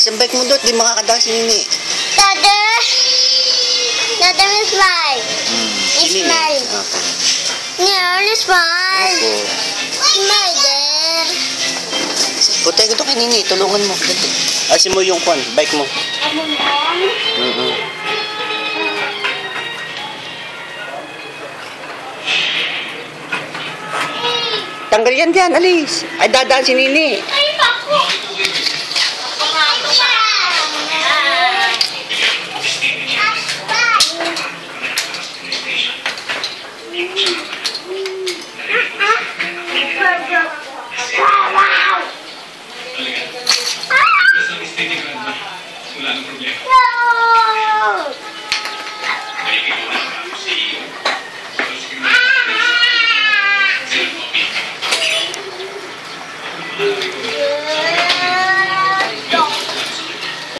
Alis ang bike mo doon, di makakadaan si Nini. Dada will fly. Smile. Okay. Nearly smile. Opo. Smile there. Putay ko to kay Nini, tulungan mo. Alisin mo yung bike mo. Tanggal yan dyan, alis. Ay, dadaan si Nini.